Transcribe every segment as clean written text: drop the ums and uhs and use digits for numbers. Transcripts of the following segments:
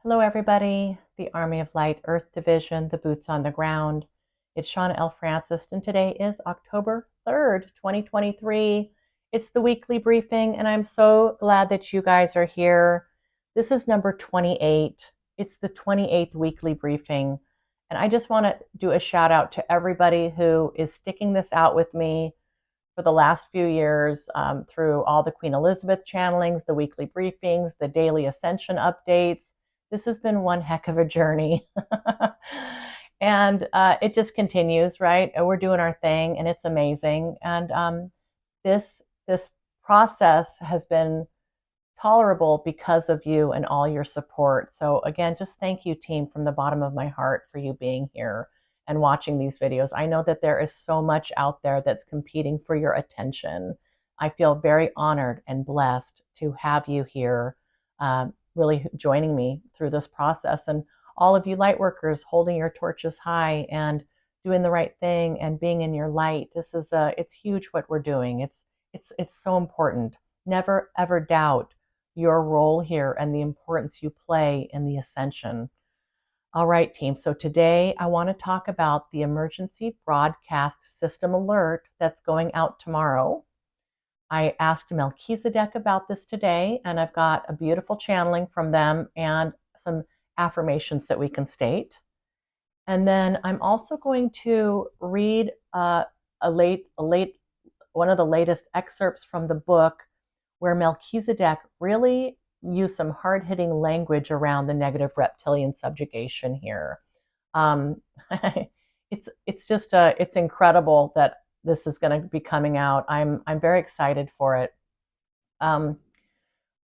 Hello, everybody. The Army of Light Earth Division, the boots on the ground. It's Shawna L. Francis, and today is October 3rd, 2023. It's the weekly briefing, and I'm so glad that you guys are here. This is number 28. It's the 28th weekly briefing, and I just want to do a shout out to everybody who is sticking this out with me for the last few years through all the Queen Elizabeth channelings, the weekly briefings, the daily ascension updates. This has been one heck of a journey. And it just continues, right? We're doing our thing and it's amazing. And this process has been tolerable because of you and all your support. So again, just thank you, team, from the bottom of my heart for you being here and watching these videos. I know that there is so much out there that's competing for your attention. I feel very honored and blessed to have you here, really joining me through this process. And all of you light workers holding your torches high and doing the right thing and being in your light. It's huge what we're doing. It's so important. Never ever doubt your role here and the importance you play in the ascension. All right, team. So today I want to talk about the emergency broadcast system alert that's going out tomorrow. I asked Melchizedek about this today, and I've got a beautiful channeling from them and some affirmations that we can state. And then I'm also going to read one of the latest excerpts from the book where Melchizedek really used some hard-hitting language around the negative reptilian subjugation here. It's incredible that this is going to be coming out. I'm very excited for it. All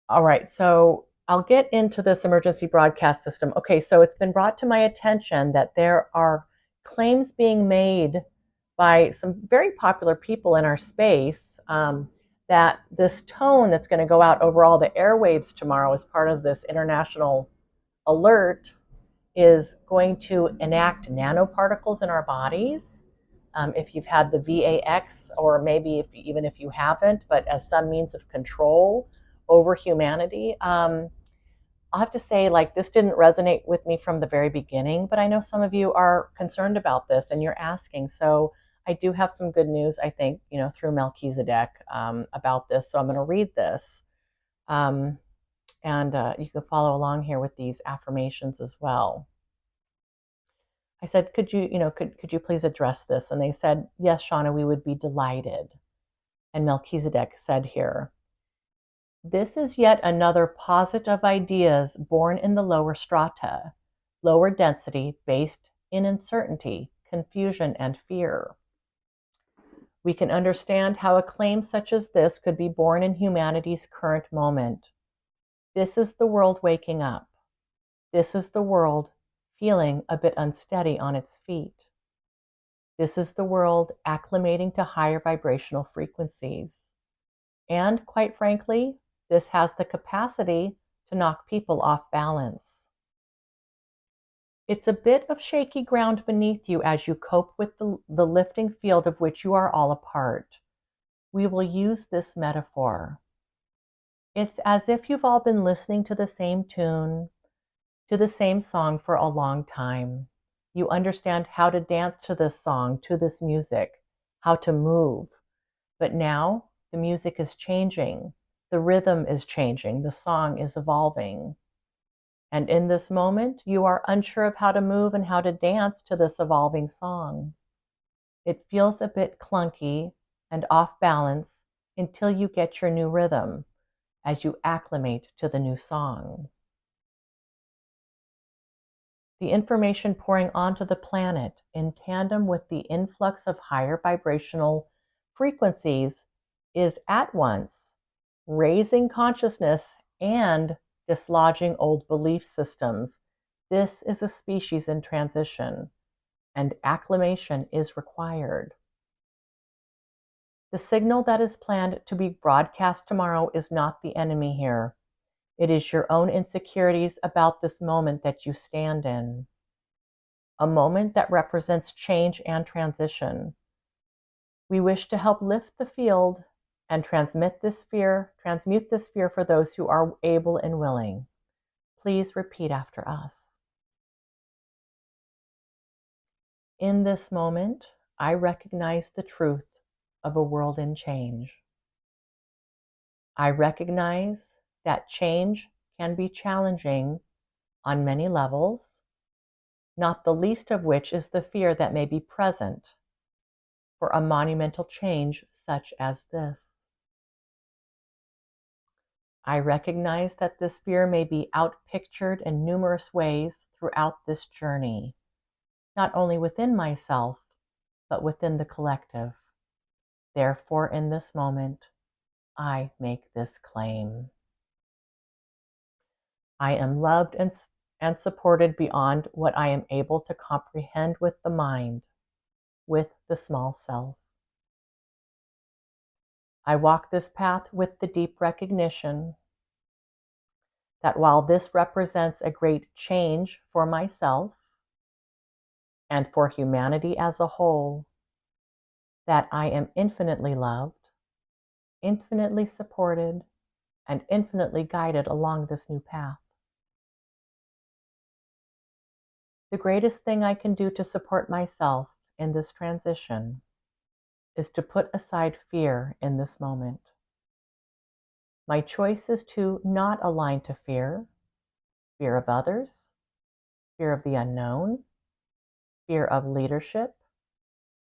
right, so I'll get into this emergency broadcast system. Okay, so it's been brought to my attention that there are claims being made by some very popular people in our space that this tone that's going to go out over all the airwaves tomorrow as part of this international alert is going to enact nanoparticles in our bodies. If you've had the VAX, or maybe even if you haven't, but as some means of control over humanity, I'll have to say, like, this didn't resonate with me from the very beginning, but I know some of you are concerned about this and you're asking. So I do have some good news, I think, through Melchizedek about this. So I'm going to read this. And you can follow along here with these affirmations as well. I said, could you please address this? And they said, yes, Shawna, we would be delighted. And Melchizedek said here, this is yet another posit of ideas born in the lower strata, lower density based in uncertainty, confusion, and fear. We can understand how a claim such as this could be born in humanity's current moment. This is the world waking up. This is the world feeling a bit unsteady on its feet. This is the world acclimating to higher vibrational frequencies. And quite frankly, this has the capacity to knock people off balance. It's a bit of shaky ground beneath you as you cope with the lifting field of which you are all a part. We will use this metaphor. It's as if you've all been listening to the same tune, to the same song for a long time. You understand how to dance to this song, to this music, how to move. But now the music is changing. The rhythm is changing. The song is evolving. And in this moment, you are unsure of how to move and how to dance to this evolving song. It feels a bit clunky and off balance until you get your new rhythm as you acclimate to the new song. The information pouring onto the planet in tandem with the influx of higher vibrational frequencies is at once raising consciousness and dislodging old belief systems. This is a species in transition, and acclimation is required. The signal that is planned to be broadcast tomorrow is not the enemy here. It is your own insecurities about this moment that you stand in. A moment that represents change and transition. We wish to help lift the field and transmute this fear for those who are able and willing. please repeat after us. In this moment, I recognize the truth of a world in change. I recognize that change can be challenging on many levels, not the least of which is the fear that may be present for a monumental change such as this. I recognize that this fear may be outpictured in numerous ways throughout this journey, not only within myself, but within the collective. Therefore, in this moment, I make this claim. I am loved and supported beyond what I am able to comprehend with the mind, with the small self. I walk this path with the deep recognition that while this represents a great change for myself and for humanity as a whole, that I am infinitely loved, infinitely supported, and infinitely guided along this new path. The greatest thing I can do to support myself in this transition is to put aside fear in this moment. My choice is to not align to fear of others, fear of the unknown, fear of leadership,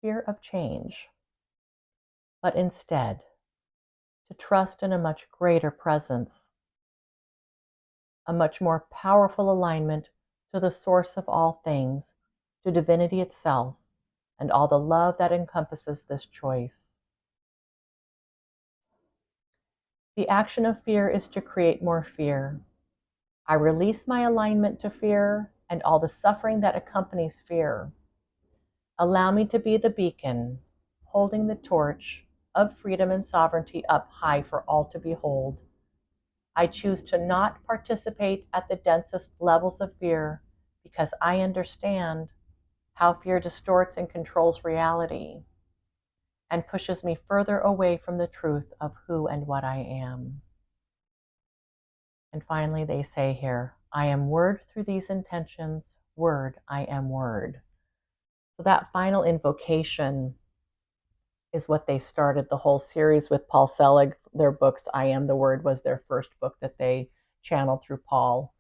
fear of change, but instead to trust in a much greater presence, a much more powerful alignment to the source of all things, to divinity itself, and all the love that encompasses this choice. The action of fear is to create more fear. I release my alignment to fear and all the suffering that accompanies fear. Allow me to be the beacon, holding the torch of freedom and sovereignty up high for all to behold. I choose to not participate at the densest levels of fear because I understand how fear distorts and controls reality and pushes me further away from the truth of who and what I am. And finally, they say here, I am word through these intentions, word, I am word. So that final invocation is what they started the whole series with Paul Selig. Their books, I Am the Word, was their first book that they channeled through Paul.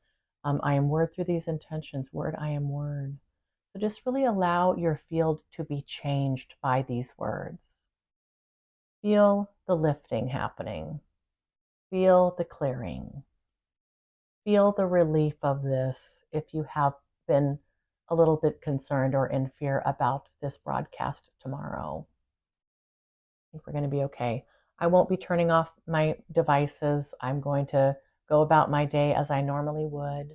I am word through these intentions, word, I am word. So just really allow your field to be changed by these words. Feel the lifting happening. Feel the clearing. Feel the relief of this if you have been a little bit concerned or in fear about this broadcast tomorrow. I think we're going to be okay. I won't be turning off my devices. I'm going to go about my day as I normally would.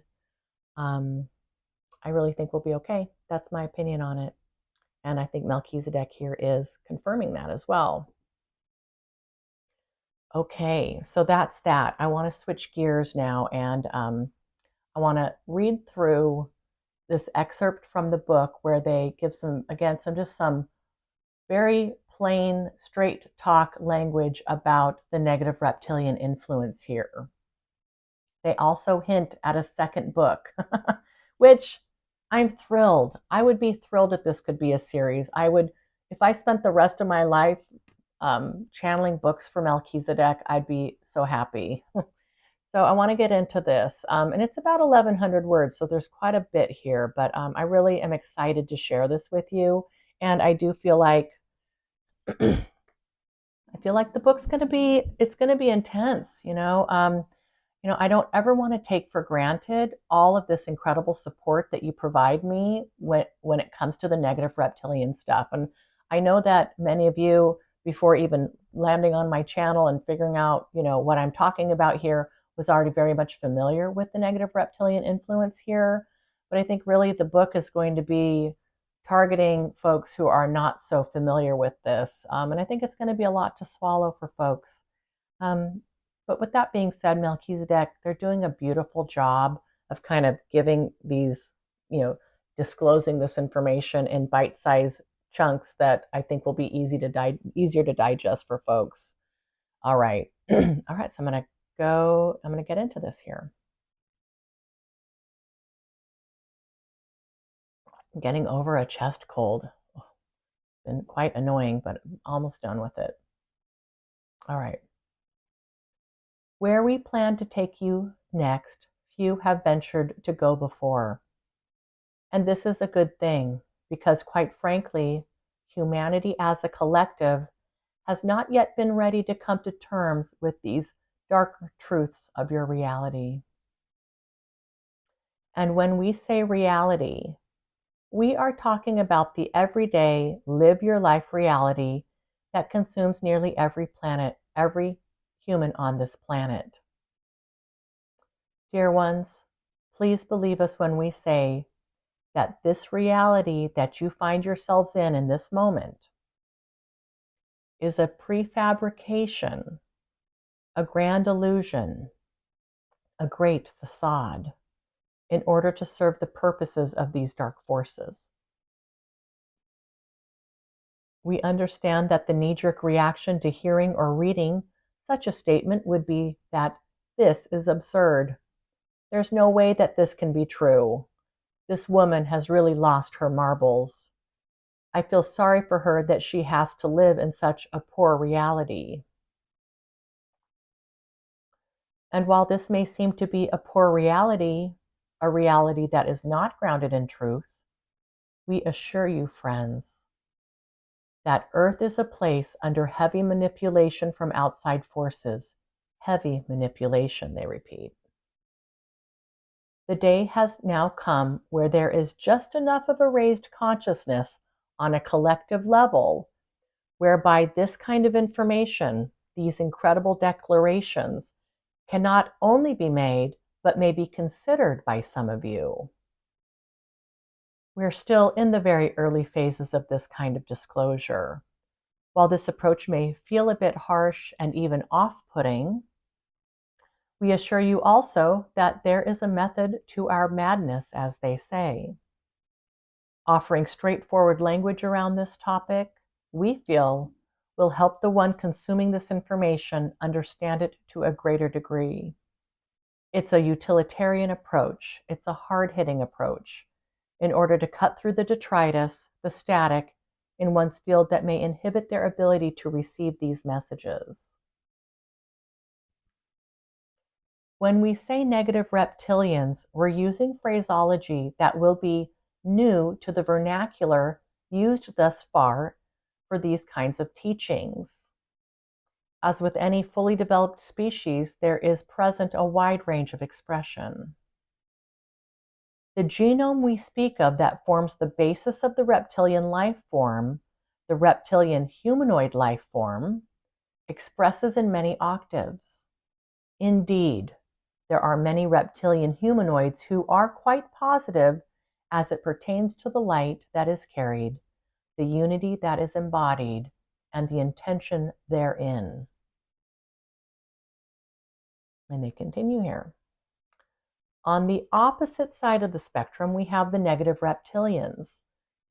I really think we'll be okay. That's my opinion on it. And I think Melchizedek here is confirming that as well. Okay, so that's that. I want to switch gears now, and I want to read through this excerpt from the book where they give some very plain, straight talk language about the negative reptilian influence here. They also hint at a second book, which I'm thrilled. I would be thrilled if this could be a series. If I spent the rest of my life channeling books for Melchizedek, I'd be so happy. So I want to get into this, and it's about 1,100 words, so there's quite a bit here, but I really am excited to share this with you, and I do feel like I feel like the book's going to be intense, I don't ever want to take for granted all of this incredible support that you provide me when it comes to the negative reptilian stuff. And I know that many of you, before even landing on my channel and figuring out, what I'm talking about here, was already very much familiar with the negative reptilian influence here. But I think really the book is going to be targeting folks who are not so familiar with this. And I think it's going to be a lot to swallow for folks. But with that being said, Melchizedek, they're doing a beautiful job of kind of giving these, disclosing this information in bite-sized chunks that I think will be easier to digest for folks. All right. All right. So I'm going to get into this here. Getting over a chest cold. Been quite annoying, but I'm almost done with it. All right. Where we plan to take you next, few have ventured to go before. And this is a good thing, because quite frankly, humanity as a collective has not yet been ready to come to terms with these darker truths of your reality. And when we say reality, we are talking about the everyday, live your life reality that consumes nearly every human on this planet. Dear ones, please believe us when we say that this reality that you find yourselves in this moment is a prefabrication, a grand illusion, a great facade in order to serve the purposes of these dark forces. We understand that the knee-jerk reaction to hearing or reading such a statement would be that this is absurd. There's no way that this can be true. This woman has really lost her marbles. I feel sorry for her that she has to live in such a poor reality. And while this may seem to be a poor reality, a reality that is not grounded in truth, we assure you, friends, that Earth is a place under heavy manipulation from outside forces. Heavy manipulation, they repeat. The day has now come where there is just enough of a raised consciousness on a collective level whereby this kind of information, these incredible declarations, can not only be made, but may be considered by some of you. We're still in the very early phases of this kind of disclosure. While this approach may feel a bit harsh and even off-putting, we assure you also that there is a method to our madness, as they say. Offering straightforward language around this topic, we feel, will help the one consuming this information understand it to a greater degree. It's a utilitarian approach. It's a hard-hitting approach in order to cut through the detritus, the static, in one's field that may inhibit their ability to receive these messages. When we say negative reptilians, we're using phraseology that will be new to the vernacular used thus far for these kinds of teachings. As with any fully developed species, there is present a wide range of expression. The genome we speak of that forms the basis of the reptilian life form, the reptilian humanoid life form, expresses in many octaves. Indeed, there are many reptilian humanoids who are quite positive as it pertains to the light that is carried, the unity that is embodied, and the intention therein. And they continue here. On the opposite side of the spectrum, we have the negative reptilians,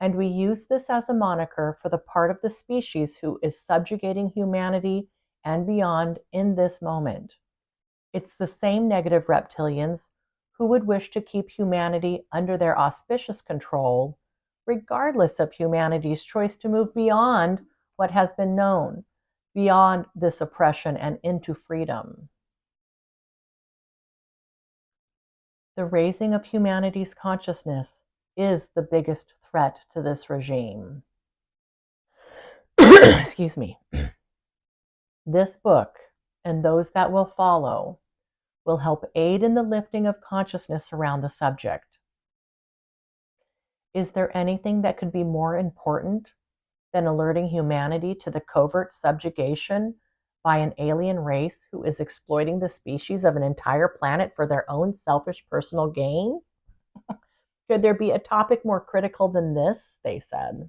and we use this as a moniker for the part of the species who is subjugating humanity and beyond in this moment. It's the same negative reptilians who would wish to keep humanity under their auspicious control, regardless of humanity's choice to move beyond what has been known, beyond this oppression and into freedom. The raising of humanity's consciousness is the biggest threat to this regime. Excuse me. This book, and those that will follow, will help aid in the lifting of consciousness around the subject. Is there anything that could be more important than alerting humanity to the covert subjugation by an alien race who is exploiting the species of an entire planet for their own selfish personal gain? Could there be a topic more critical than this? They said.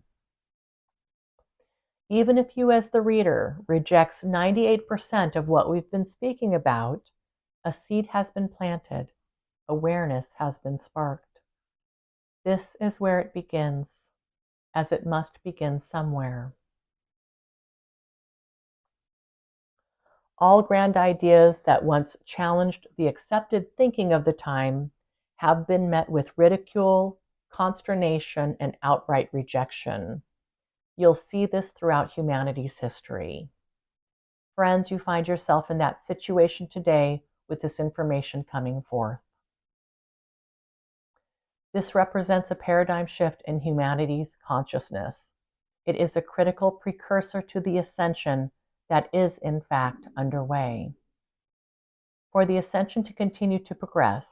Even if you, as the reader, rejects 98% of what we've been speaking about, a seed has been planted. Awareness has been sparked. This is where it begins, as it must begin somewhere. All grand ideas that once challenged the accepted thinking of the time have been met with ridicule, consternation, and outright rejection. You'll see this throughout humanity's history. Friends, you find yourself in that situation today with this information coming forth. This represents a paradigm shift in humanity's consciousness. It is a critical precursor to the ascension that is, in fact, underway. For the ascension to continue to progress,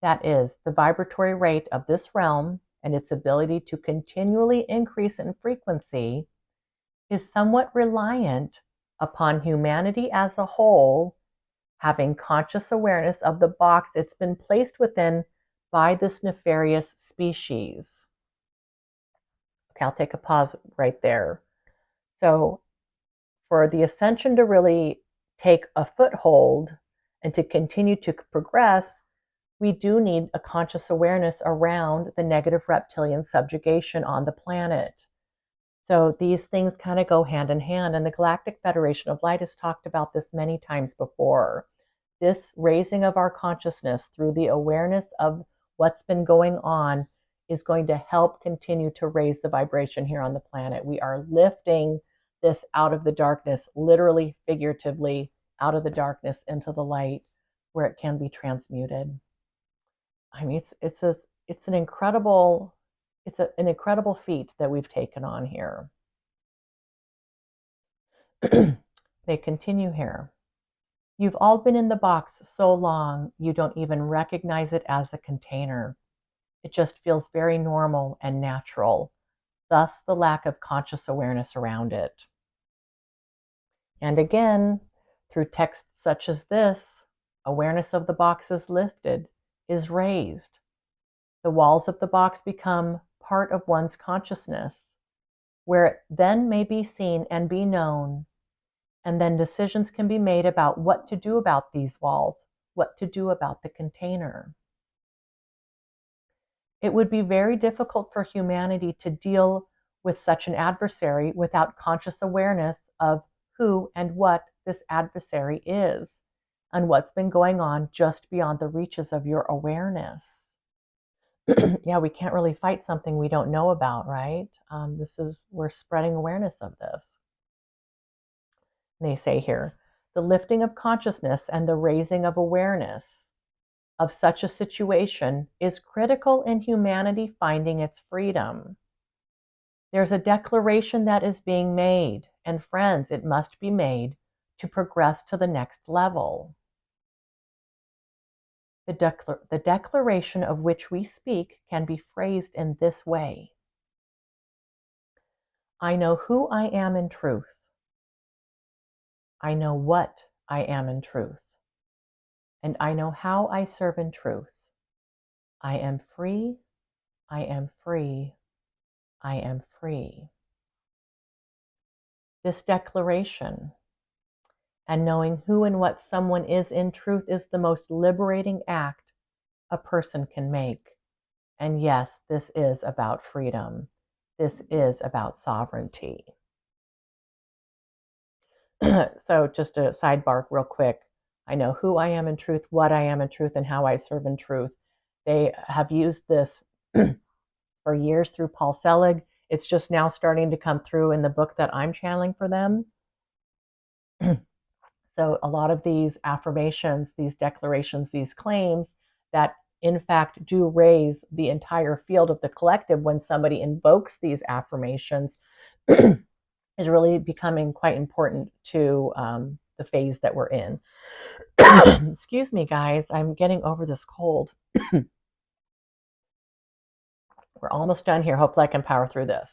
that is, the vibratory rate of this realm and its ability to continually increase in frequency, is somewhat reliant upon humanity as a whole having conscious awareness of the box it's been placed within by this nefarious species. Okay, I'll take a pause right there. So for the ascension to really take a foothold and to continue to progress, we do need a conscious awareness around the negative reptilian subjugation on the planet. So these things kind of go hand in hand, and the Galactic Federation of Light has talked about this many times before. This raising of our consciousness through the awareness of what's been going on is going to help continue to raise the vibration here on the planet. We are lifting this out of the darkness, literally, figuratively, out of the darkness into the light where it can be transmuted. I mean, it's an incredible feat that we've taken on here. They continue here. You've all been in the box so long, you don't even recognize it as a container. It just feels very normal and natural, thus the lack of conscious awareness around it. And again, through texts such as this, awareness of the box is lifted, is raised. The walls of the box become part of one's consciousness, where it then may be seen and be known. And then decisions can be made about what to do about these walls, what to do about the container. It would be very difficult for humanity to deal with such an adversary without conscious awareness of who and what this adversary is and what's been going on just beyond the reaches of your awareness. Yeah, we can't really fight something we don't know about, right? We're spreading awareness of this. They say here, the lifting of consciousness and the raising of awareness of such a situation is critical in humanity finding its freedom. There's a declaration that is being made, and friends, it must be made to progress to the next level. The declaration of which we speak can be phrased in this way. I know who I am in truth. I know what I am in truth. And I know how I serve in truth. I am free. I am free. I am free. This declaration and knowing who and what someone is in truth is the most liberating act a person can make. And yes, this is about freedom. This is about sovereignty. So just a sidebar real quick. I know who I am in truth, what I am in truth, and how I serve in truth. They have used this for years through Paul Selig. It's just now starting to come through in the book that I'm channeling for them. So a lot of these affirmations, these declarations, these claims that in fact do raise the entire field of the collective when somebody invokes these affirmations is really becoming quite important to the phase that we're in. Excuse me, guys. I'm getting over this cold. We're almost done here. Hopefully I can power through this.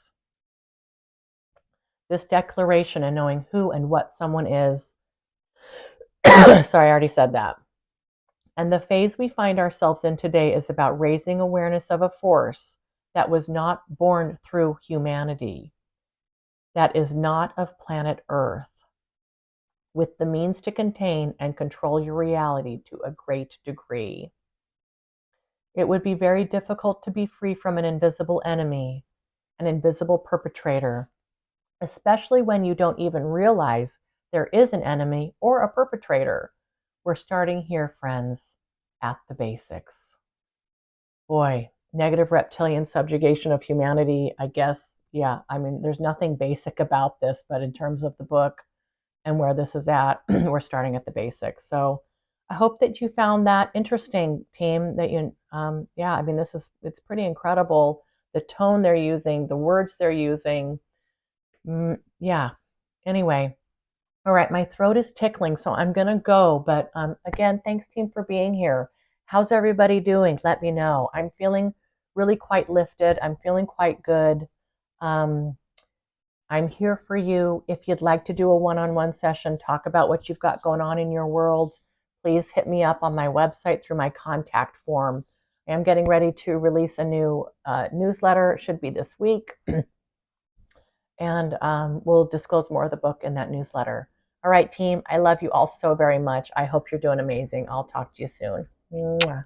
This declaration and knowing who and what someone is. Sorry, I already said that. And the phase we find ourselves in today is about raising awareness of a force that was not born through humanity, that is not of planet Earth, with the means to contain and control your reality to a great degree. It would be very difficult to be free from an invisible enemy, an invisible perpetrator, especially when you don't even realize there is an enemy or a perpetrator. We're starting here, friends, at the basics. Boy, negative reptilian subjugation of humanity, I guess. Yeah, I mean, there's nothing basic about this, but in terms of the book and where this is at, we're starting at the basics. So I hope that you found that interesting, team. That you, yeah, I mean, it's pretty incredible, the tone they're using, the words they're using. Yeah. Anyway, all right, my throat is tickling, so I'm gonna go. But again, thanks, team, for being here. How's everybody doing? Let me know. I'm feeling really quite lifted. I'm feeling quite good. Um, I'm here for you. If you'd like to do a one-on-one session, talk about what you've got going on in your worlds, please hit me up on my website through my contact form. I am getting ready to release a new newsletter. It should be this week. And we'll disclose more of the book in that newsletter. All right, team, I love you all so very much. I hope you're doing amazing. I'll talk to you soon. Mwah.